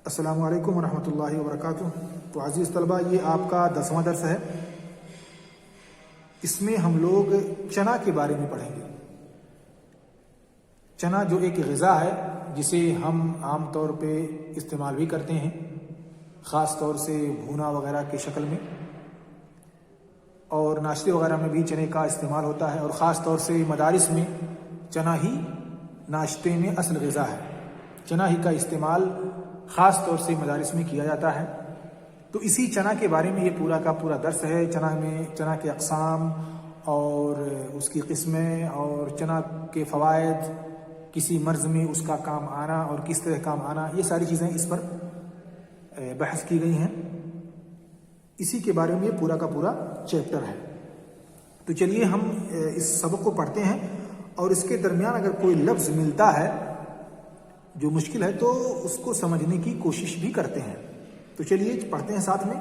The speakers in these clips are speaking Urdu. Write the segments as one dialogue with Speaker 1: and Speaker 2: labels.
Speaker 1: السلام علیکم ورحمۃ اللہ وبرکاتہ۔ تو عزیز طلبہ، یہ آپ کا 10واں درس ہے۔ اس میں ہم لوگ چنا کے بارے میں پڑھیں گے۔ چنا جو ایک غذا ہے جسے ہم عام طور پہ استعمال بھی کرتے ہیں، خاص طور سے بھونا وغیرہ کی شکل میں، اور ناشتے وغیرہ میں بھی چنے کا استعمال ہوتا ہے، اور خاص طور سے مدارس میں چنا ہی ناشتے میں اصل غذا ہے۔ چنا ہی کا استعمال خاص طور سے مدارس میں کیا جاتا ہے۔ تو اسی چنا کے بارے میں یہ پورا کا پورا درس ہے۔ چنا کے اقسام اور اس کی قسمیں اور چنا کے فوائد، کسی مرض میں اس کا کام آنا اور کس طرح کام آنا، یہ ساری چیزیں اس پر بحث کی گئی ہیں۔ اسی کے بارے میں یہ پورا کا پورا چیپٹر ہے۔ تو چلیے ہم اس سبق کو پڑھتے ہیں، اور اس کے درمیان اگر کوئی لفظ ملتا ہے جو مشکل ہے تو اس کو سمجھنے کی کوشش بھی کرتے ہیں۔ تو چلیے پڑھتے ہیں ساتھ میں۔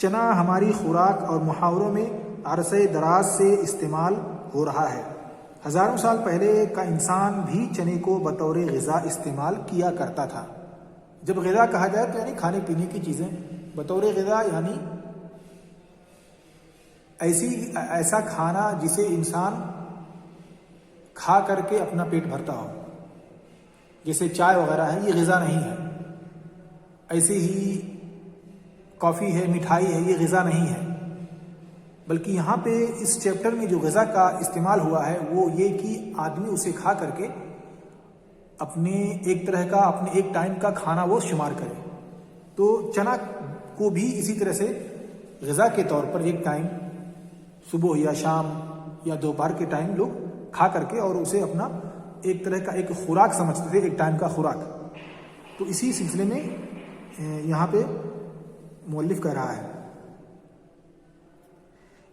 Speaker 1: چنا ہماری خوراک اور محاوروں میں عرصے دراز سے استعمال ہو رہا ہے۔ ہزاروں سال پہلے کا انسان بھی چنے کو بطور غذا استعمال کیا کرتا تھا۔ جب غذا کہا جائے تو یعنی کھانے پینے کی چیزیں، بطور غذا یعنی ایسا کھانا جسے انسان کھا کر کے اپنا پیٹ بھرتا ہو، جیسے چائے وغیرہ ہے، یہ غذا نہیں ہے۔ ایسے ہی کافی ہے، مٹھائی ہے، یہ غذا نہیں ہے۔ بلکہ یہاں پہ اس چیپٹر میں جو غذا کا استعمال ہوا ہے وہ یہ کہ آدمی اسے کھا کر کے اپنے ایک ٹائم کا کھانا وہ شمار کرے۔ تو چنا کو بھی اسی طرح سے غذا کے طور پر ایک ٹائم، صبح یا شام یا دوپہر کے ٹائم لوگ کھا کر کے اور اسے اپنا ایک طرح کا ایک خوراک سمجھتے تھے، ایک ٹائم کا خوراک۔ تو اسی سلسلے میں یہاں پہ مؤلف کہہ رہا ہے،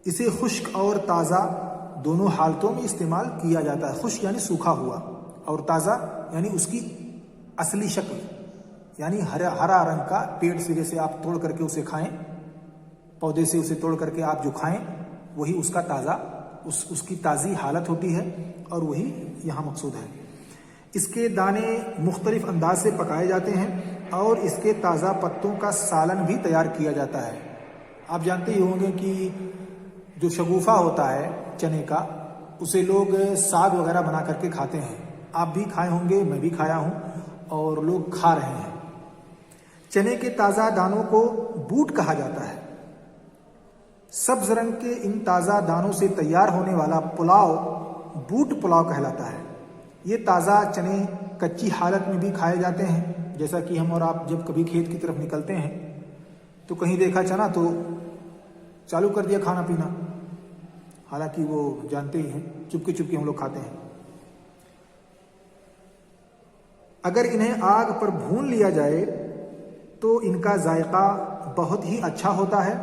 Speaker 1: اسے خشک اور تازہ دونوں حالتوں میں استعمال کیا جاتا ہے۔ خشک یعنی سوکھا ہوا، اور تازہ یعنی اس کی اصلی شکل، یعنی ہرا رنگ کا، پیڑ سے جیسے آپ توڑ کر کے اسے کھائیں، پودے سے اسے توڑ کر کے آپ جو کھائیں، وہی اس کا تازہ، اس کی تازی حالت ہوتی ہے، اور وہی یہاں مقصود ہے۔ اس کے دانے مختلف انداز سے پکائے جاتے ہیں، اور اس کے تازہ پتوں کا سالن بھی تیار کیا جاتا ہے۔ آپ جانتے ہی ہوں گے کہ جو شگوفہ ہوتا ہے چنے کا، اسے لوگ ساگ وغیرہ بنا کر کے کھاتے ہیں۔ آپ بھی کھائے ہوں گے، میں بھی کھایا ہوں، اور لوگ کھا رہے ہیں۔ چنے کے تازہ دانوں کو بوٹ کہا جاتا ہے۔ سبز رنگ کے ان تازہ دانوں سے تیار ہونے والا پلاؤ بوٹ پلاؤ کہلاتا ہے۔ یہ تازہ چنے کچی حالت میں بھی کھائے جاتے ہیں، جیسا کہ ہم اور آپ جب کبھی کھیت کی طرف نکلتے ہیں تو کہیں دیکھا چنا تو چالو کر دیا کھانا پینا، حالانکہ وہ جانتے ہی ہیں چپکے چپکے ہم لوگ کھاتے ہیں۔ اگر انہیں آگ پر بھون لیا جائے تو ان کا ذائقہ بہت ہی اچھا ہوتا ہے،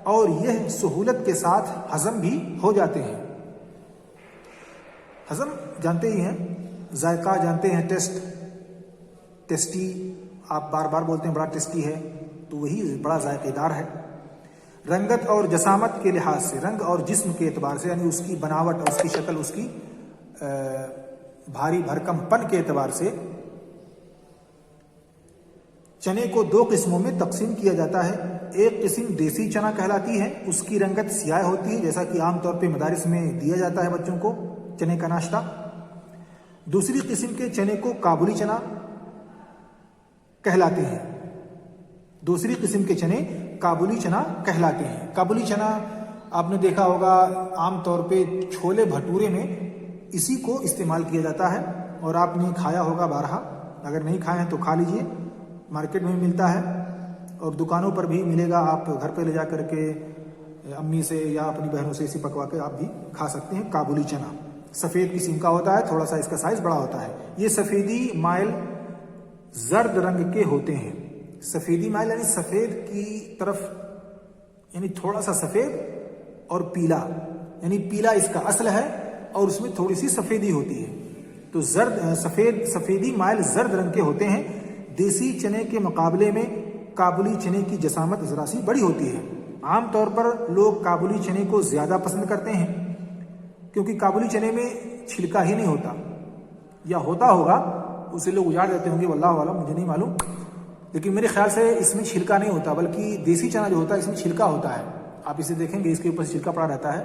Speaker 1: اور یہ سہولت کے ساتھ ہضم بھی ہو جاتے ہیں۔ ہضم جانتے ہی ہیں، ذائقہ جانتے ہیں، ٹیسٹی، آپ بار بار بولتے ہیں بڑا ٹیسٹی ہے، تو وہی بڑا ذائقے دار ہے۔ رنگت اور جسامت کے لحاظ سے، رنگ اور جسم کے اعتبار سے، یعنی اس کی بناوٹ اور اس کی شکل، اس کی بھاری بھرکم پن کے اعتبار سے، چنے کو دو قسموں میں تقسیم کیا جاتا ہے۔ ایک قسم دیسی چنا کہلاتی ہے، اس کی رنگت سیاہ ہوتی ہے، جیسا کہ عام طور پہ مدارس میں دیا جاتا ہے بچوں کو چنے کا ناشتہ۔ دوسری قسم کے چنے کو کابلی چنا کہلاتے ہیں۔ دوسری قسم کے چنے کابلی چنا کہلاتے ہیں۔ کابلی چنا آپ نے دیکھا ہوگا، عام طور پہ چھولے بھٹورے میں اسی کو استعمال کیا جاتا ہے، اور آپ نے کھایا ہوگا بارہا، اگر نہیں کھائے ہیں تو کھا لیجئے، مارکیٹ میں ملتا ہے اور دکانوں پر بھی ملے گا۔ آپ گھر پہ لے جا کر کے امی سے یا اپنی بہنوں سے اسی پکوا کے آپ بھی کھا سکتے ہیں۔ کابلی چنا سفید قسم کا ہوتا ہے، تھوڑا سا اس کا سائز بڑا ہوتا ہے۔ یہ سفیدی مائل زرد رنگ کے ہوتے ہیں۔ سفیدی مائل یعنی سفید کی طرف، یعنی تھوڑا سا سفید اور پیلا، یعنی پیلا اس کا اصل ہے اور اس میں تھوڑی سی سفیدی ہوتی ہے۔ تو سفیدی مائل زرد رنگ کے ہوتے ہیں۔ دیسی چنے کے مقابلے میں کابلی چنے کی جسامت ذرا سی بڑی ہوتی ہے۔ عام طور پر لوگ کابلی چنے کو زیادہ پسند کرتے ہیں، کیونکہ کابلی چنے میں چھلکا ہی نہیں ہوتا، یا ہوتا ہوگا اسے لوگ اجاڑ دیتے ہوں گے، واللہ عالم، مجھے نہیں معلوم، لیکن میرے خیال سے اس میں چھلکا نہیں ہوتا، بلکہ دیسی چنا جو ہوتا ہے اس میں چھلکا ہوتا ہے. آپ اسے دیکھیں گے اس کے اوپر چھلکا پڑا رہتا ہے.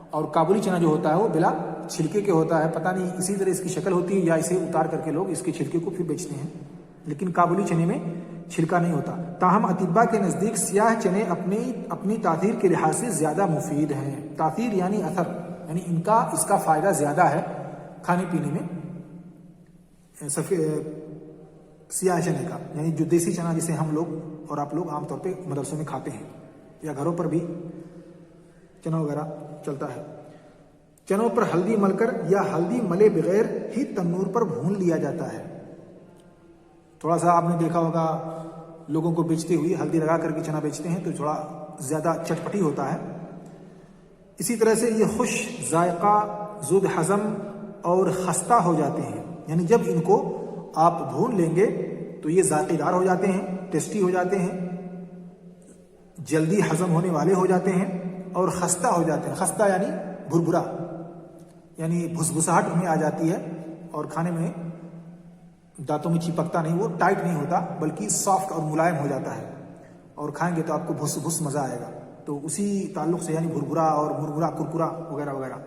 Speaker 1: اور کابلی چنا جو ہوتا ہے وہ بلا چھلکے کے ہوتا ہے. پتہ نہیں اسی طرح اس کی شکل ہوتی ہے یا اسے اتار کر کے لوگ اس کے چھلکے کو پھر بیچتے ہیں، لیکن کابلی چنے میں چھلکا نہیں ہوتا. تاہم اطباء کے نزدیک سیاہ چنے اپنی تاثیر کے لحاظ سے زیادہ مفید ہیں. تاثیر یعنی اثر، یعنی اس کا فائدہ زیادہ ہے کھانے پینے میں سیاہ چنے کا، یعنی جو دیسی چنا جسے ہم لوگ اور آپ لوگ عام طور پہ مدرسوں میں کھاتے ہیں یا گھروں پر بھی چنا وغیرہ چلتا ہے. چنوں پر ہلدی مل کر یا ہلدی ملے بغیر ہی تنور پر بھون لیا جاتا ہے. تھوڑا سا آپ نے دیکھا ہوگا لوگوں کو بیچتے ہوئے ہلدی لگا کر کے چنا بیچتے ہیں تو تھوڑا زیادہ چٹپٹی ہوتا ہے. اسی طرح سے یہ خوش ذائقہ، زود ہضم اور خستہ ہو جاتے ہیں، یعنی جب ان کو آپ بھون لیں گے تو یہ ذائقے دار ہو جاتے ہیں، ٹیسٹی ہو جاتے ہیں، جلدی ہضم ہونے والے ہو جاتے ہیں اور خستہ ہو جاتے ہیں. خستہ یعنی بھربھرا، یعنی بھسبھساہٹ ان میں آ جاتی ہے اور کھانے میں دانتوں میں چپکتا نہیں، وہ ٹائٹ نہیں ہوتا بلکہ سافٹ اور ملائم ہو جاتا ہے اور کھائیں گے تو آپ کو بھس بھس مزہ آئے گا. تو اسی تعلق سے یعنی بھربھرا اور مرمرا، کرکرا وغیرہ وغیرہ.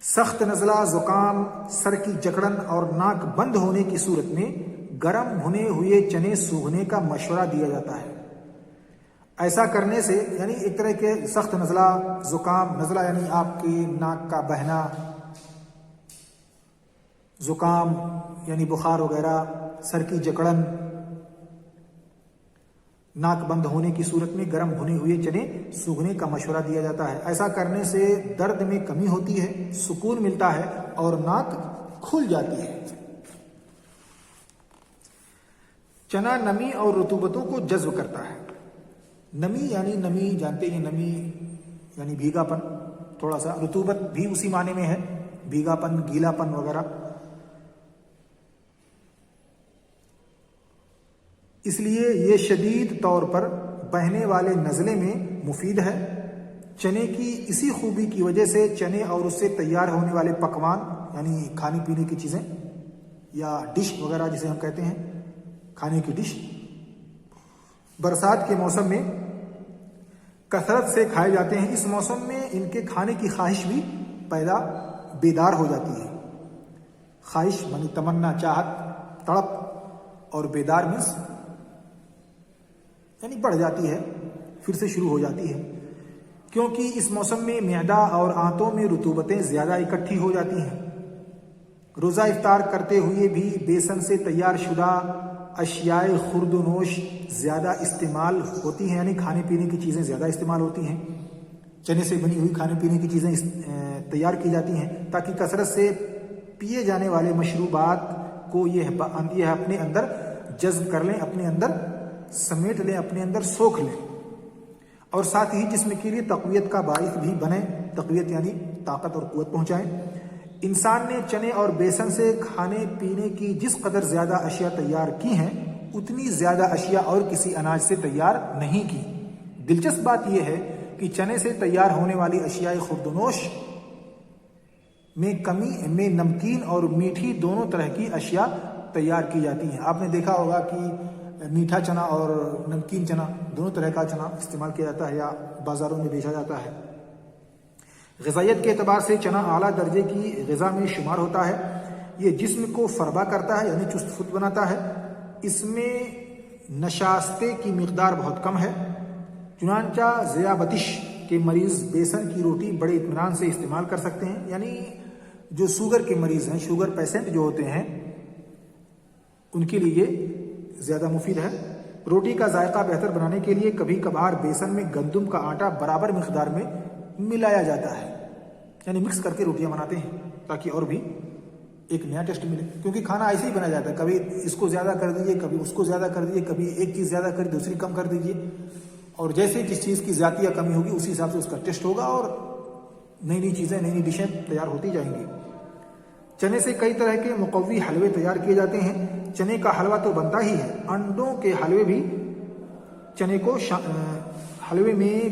Speaker 1: سخت نزلہ، زکام، سر کی جکڑن اور ناک بند ہونے کی صورت میں گرم بھنے ہوئے چنے سوکھنے کا مشورہ دیا جاتا ہے. ایسا کرنے سے یعنی ایک طرح کے سخت نزلہ، زکام، نزلہ یعنی آپ کی ناک کا بہنا، زکام یعنی بخار وغیرہ، سر کی جکڑن، ناک بند ہونے کی صورت میں گرم بھنے ہوئے چنے سوکھنے کا مشورہ دیا جاتا ہے. ایسا کرنے سے درد میں کمی ہوتی ہے، سکون ملتا ہے اور ناک کھل جاتی ہے. چنا نمی اور رطوبتوں کو جذب کرتا ہے. نمی یعنی نمی جانتے ہیں، نمی یعنی بھیگا پن، تھوڑا سا. رطوبت بھی اسی معنی میں ہے، بھیگا پن، گیلا پن وغیرہ. اس لیے یہ شدید طور پر بہنے والے نزلے میں مفید ہے. چنے کی اسی خوبی کی وجہ سے چنے اور اس سے تیار ہونے والے پکوان یعنی کھانے پینے کی چیزیں یا ڈش وغیرہ جسے ہم کہتے ہیں، کھانے کی ڈش، برسات کے موسم میں کثرت سے کھائے جاتے ہیں. اس موسم میں ان کے کھانے کی خواہش بھی بیدار ہو جاتی ہے. خواہش یعنی تمنا، چاہت، تڑپ، اور بیدار مینس یعنی بڑھ جاتی ہے، پھر سے شروع ہو جاتی ہے، کیونکہ اس موسم میں معدہ اور آنتوں میں رطوبتیں زیادہ اکٹھی ہو جاتی ہیں. روزہ افطار کرتے ہوئے بھی بیسن سے تیار شدہ اشیاء خرد و نوش زیادہ استعمال ہوتی ہیں، یعنی کھانے پینے کی چیزیں زیادہ استعمال ہوتی ہیں. چنے سے بنی ہوئی کھانے پینے کی چیزیں تیار کی جاتی ہیں تاکہ کثرت سے پیے جانے والے مشروبات کو یہ اپنے اندر جذب کر لیں، اپنے اندر سمیٹ لیں، اپنے اندر سوکھ لیں، اور ساتھ ہی جسم کے لیے تقویت کا باعث بھی بنے. تقویت یعنی طاقت اور قوت پہنچائیں. انسان نے چنے اور بیسن سے کھانے پینے کی جس قدر زیادہ اشیاء تیار کی ہیں اتنی زیادہ اشیاء اور کسی اناج سے تیار نہیں کی. دلچسپ بات یہ ہے کہ چنے سے تیار ہونے والی اشیاء خوردنوش میں نمکین اور میٹھی دونوں طرح کی اشیاء تیار کی جاتی ہیں. آپ نے دیکھا ہوگا کہ میٹھا چنا اور نمکین چنا دونوں طرح کا چنا استعمال کیا جاتا ہے یا بازاروں میں بیچا جاتا ہے. غذائیت کے اعتبار سے چنا اعلیٰ درجے کی غذا میں شمار ہوتا ہے. یہ جسم کو فربا کرتا ہے یعنی چست پھرت بناتا ہے. اس میں نشاستے کی مقدار بہت کم ہے. چنانچہ ذیابطیس کے مریض بیسن کی روٹی بڑے اطمینان سے استعمال کر سکتے ہیں. یعنی جو شوگر کے مریض ہیں، شوگر پیشنٹ جو ہوتے ہیں، ان کے لیے زیادہ مفید ہے. روٹی کا ذائقہ بہتر بنانے کے لیے کبھی کبھار بیسن میں گندم کا آٹا برابر مقدار میں ملایا جاتا ہے، یعنی مکس کر کے روٹیاں بناتے ہیں تاکہ اور بھی ایک نیا ٹیسٹ ملے. کیونکہ کھانا ایسے ہی بنا جاتا ہے، کبھی اس کو زیادہ کر دیجیے، کبھی اس کو زیادہ کر دیجیے، کبھی ایک چیز زیادہ کر دوسری کم کر دیجیے، اور جیسے جس چیز کی زیادتی یا کمی ہوگی اسی حساب سے اس کا ٹیسٹ ہوگا اور نئی نئی چیزیں، نئی نئی ڈشیں تیار ہوتی جائیں گی. چنے سے کئی طرح کے مقوی حلوے تیار کیے جاتے ہیں. چنے کا حلوہ تو بنتا ہی ہے، انڈوں کے حلوے میں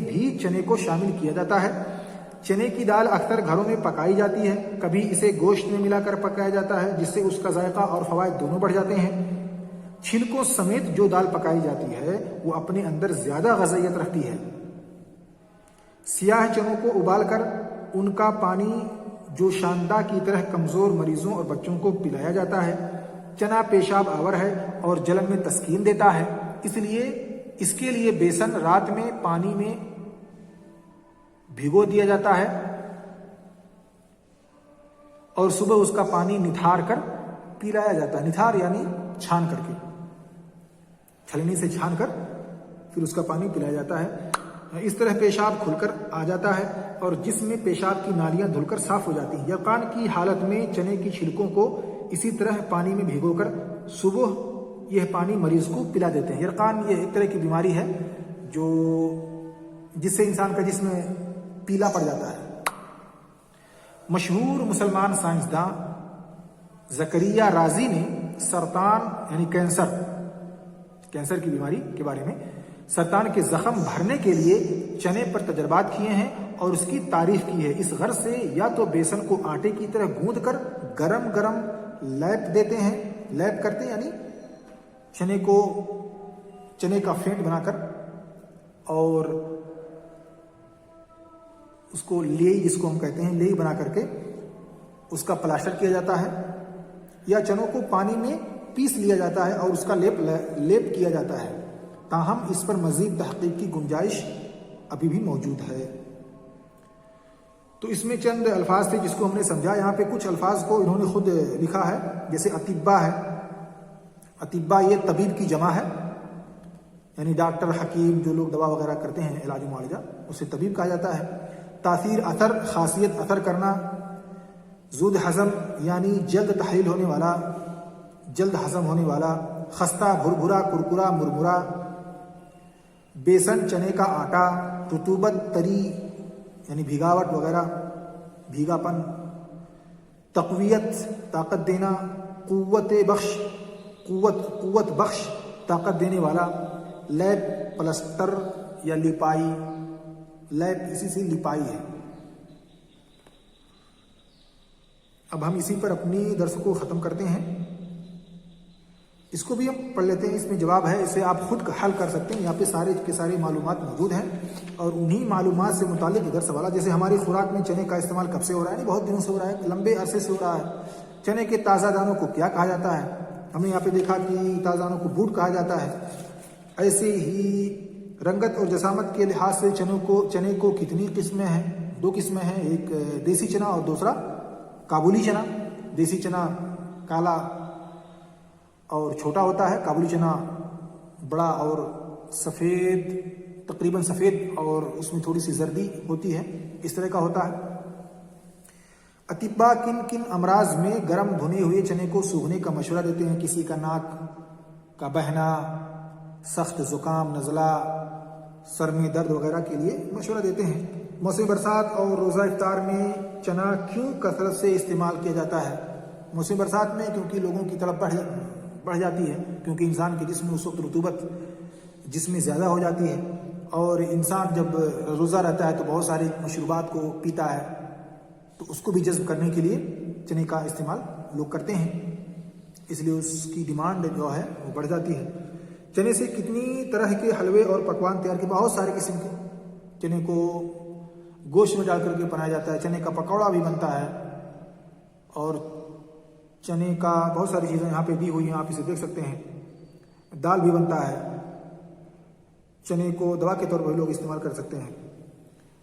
Speaker 1: بھی چنے کو شامل کیا جاتا ہے. چنے کی دال اکثر گھروں میں پکائی جاتی ہے. کبھی اسے گوشت میں ملا کر پکایا جاتا ہے جس سے اس کا ذائقہ اور فوائد دونوں بڑھ جاتے ہیں. چھلکوں سمیت جو دال پکائی جاتی ہے وہ اپنے اندر زیادہ غذائیت رکھتی ہے۔ سیاہ چنوں کو ابال کر ان کا پانی جوشاندہ کی طرح کمزور مریضوں اور بچوں کو پلایا جاتا ہے۔ چنا پیشاب آور ہے اور جلن میں تسکین دیتا ہے، اس کے لیے بیسن رات میں پانی میں بھگو دیا جاتا ہے اور صبح اس کا پانی نتھار کر پلایا جاتا ہے۔ نتھار یعنی چھان کر کے، چھلنی سے چھان کر پھر اس کا پانی پلایا جاتا ہے۔ اس طرح پیشاب کھل کر آ جاتا ہے اور جسم میں پیشاب کی نالیاں دھل کر صاف ہو جاتی ہیں۔ یرقان کی حالت میں چنے کی چھلکوں کو اسی طرح پانی میں بھگو کر صبح یہ پانی مریض کو پلا دیتے ہیں۔ یرقان یہ ایک طرح کی بیماری ہے جس سے انسان کا جسم پیلا پڑ جاتا ہے۔ مشہور مسلمان سائنسداں زکریا رازی نے سرطان یعنی کینسر کی بیماری کے بارے میں سرطان کے زخم بھرنے کے لیے چنے پر تجربات کیے ہیں اور اس کی تعریف کی ہے۔ اس غرض سے یا تو بیسن کو آٹے کی طرح گوندھ کر گرم گرم لیپ کرتے ہیں یعنی چنے کا فینٹ بنا کر، اور اس کو لیئی جس کو ہم کہتے ہیں لیئی بنا کر کے اس کا پلاسٹر کیا جاتا ہے، یا چنوں کو پانی میں پیس لیا جاتا ہے اور اس کا لیپ کیا جاتا ہے۔ تاہم اس پر مزید تحقیق کی گنجائش ابھی بھی موجود ہے۔ تو اس میں چند الفاظ تھے جس کو ہم نے سمجھا۔ یہاں پہ کچھ الفاظ کو انہوں نے خود لکھا ہے، جیسے اطباء ہے۔ اطباء یہ طبیب کی جمع ہے، یعنی ڈاکٹر، حکیم، جو لوگ دوا وغیرہ کرتے ہیں علاج و معالجہ، اسے طبیب کہا جاتا ہے۔ تاثیر، اثر، خاصیت، اثر کرنا۔ زود ہضم یعنی جلد تحلیل ہونے والا، جلد ہضم ہونے والا۔ خستہ، بھربھرا، کرکرا، مرمرا۔ بیسن، چنے کا آٹا۔ رطوبت، طری یعنی بھیگاوٹ وغیرہ، بھیگا پن۔ تقویت، طاقت دینا۔ قوت بخش، طاقت دینے والا۔ لیپ، پلسٹر یا لپائی۔ لیپ اسی سے لپائی ہے۔ اب ہم اسی پر اپنی درس کو ختم کرتے ہیں۔ اس کو بھی ہم پڑھ لیتے ہیں، اس میں جواب ہے، اسے آپ خود حل کر سکتے ہیں۔ یہاں پہ سارے کے سارے معلومات موجود ہیں اور انہی معلومات سے متعلق ادھر سوال، جیسے ہماری خوراک میں چنے کا استعمال کب سے ہو رہا ہے؟ بہت دنوں سے ہو رہا ہے، لمبے عرصے سے ہو رہا ہے۔ چنے کے تازہ دانوں کو کیا کہا جاتا ہے؟ ہم نے یہاں پہ دیکھا کہ تازہ دانوں کو بوٹ کہا جاتا ہے۔ ایسے ہی رنگت اور جسامت کے لحاظ سے چنے کو کتنی قسمیں ہیں؟ 2 قسمیں ہیں، ایک دیسی چنا اور دوسرا کابلی چنا۔ دیسی چنا کالا اور چھوٹا ہوتا ہے، کابلی چنا بڑا اور سفید، تقریباً سفید، اور اس میں تھوڑی سی زردی ہوتی ہے، اس طرح کا ہوتا ہے۔ اطباء کن کن امراض میں گرم بھنے ہوئے چنے کو سوکھنے کا مشورہ دیتے ہیں؟ کسی کا ناک کا بہنا، سخت زکام، نزلہ، سر میں درد وغیرہ کے لیے مشورہ دیتے ہیں۔ موسم برسات اور روزہ افطار میں چنا کیوں کثرت سے استعمال کیا جاتا ہے؟ موسم برسات میں کیونکہ لوگوں کی طلب بڑھ جاتی ہے، کیونکہ انسان کے جسم میں اس وقت رطوبت جسم میں زیادہ ہو جاتی ہے، اور انسان جب روزہ رہتا ہے تو بہت سارے مشروبات کو پیتا ہے، تو اس کو بھی جذب کرنے کے لیے چنے کا استعمال لوگ کرتے ہیں، اس لیے اس کی ڈیمانڈ جو ہے وہ بڑھ جاتی ہے۔ چنے سے کتنی طرح کے حلوے اور پکوان تیار کیے؟ بہت سارے قسم کے۔ چنے کو گوشت میں ڈال کر کے بنایا جاتا ہے، چنے کا پکوڑا بھی بنتا ہے، اور چنے کا بہت ساری چیزیں یہاں پہ دی ہوئی ہیں، آپ اسے دیکھ سکتے ہیں۔ دال بھی بنتا ہے۔ چنے کو دوا کے طور پر لوگ استعمال کر سکتے ہیں۔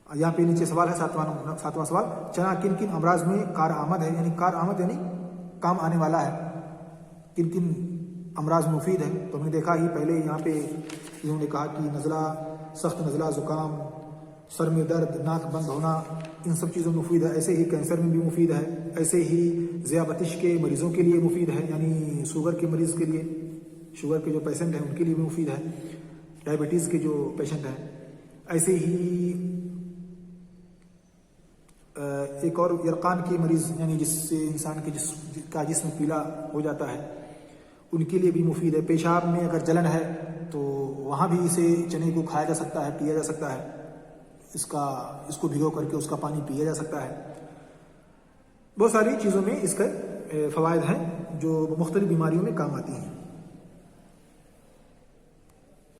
Speaker 1: یہاں پہ نیچے سوال ہے، 7واں سوال، چنا کن کن امراض میں کارآمد ہے؟ یعنی کارآمد یعنی کام آنے والا ہے، کن کن امراض مفید ہے؟ تو ہم نے دیکھا ہی پہلے یہاں پہ انہوں نے کہا کہ نزلہ، سخت نزلہ، زکام، سر میں درد، ناک بند ہونا، ان سب چیزوں میں مفید ہے۔ ایسے ہی کینسر میں بھی مفید ہے، ایسے ہی ذیابطیس کے مریضوں کے لیے مفید ہے، یعنی شوگر کے مریض کے لیے، شوگر کے جو پیشنٹ ہیں ان کے لیے بھی مفید ہے، ڈائبٹیز کے جو پیشنٹ ہیں۔ ایسے ہی ایک اور یرقان کے مریض، یعنی جس سے انسان کے جسم پیلا ہو جاتا ہے، ان کے لیے بھی مفید ہے۔ پیشاب میں اگر جلن ہے تو وہاں بھی اسے چنے کو کھایا جا سکتا ہے، پیا جا سکتا ہے، اس کو بھگو کر کے اس کا پانی پیا جا سکتا ہے۔ بہت ساری چیزوں میں اس کے فوائد ہیں جو مختلف بیماریوں میں کام آتی ہیں۔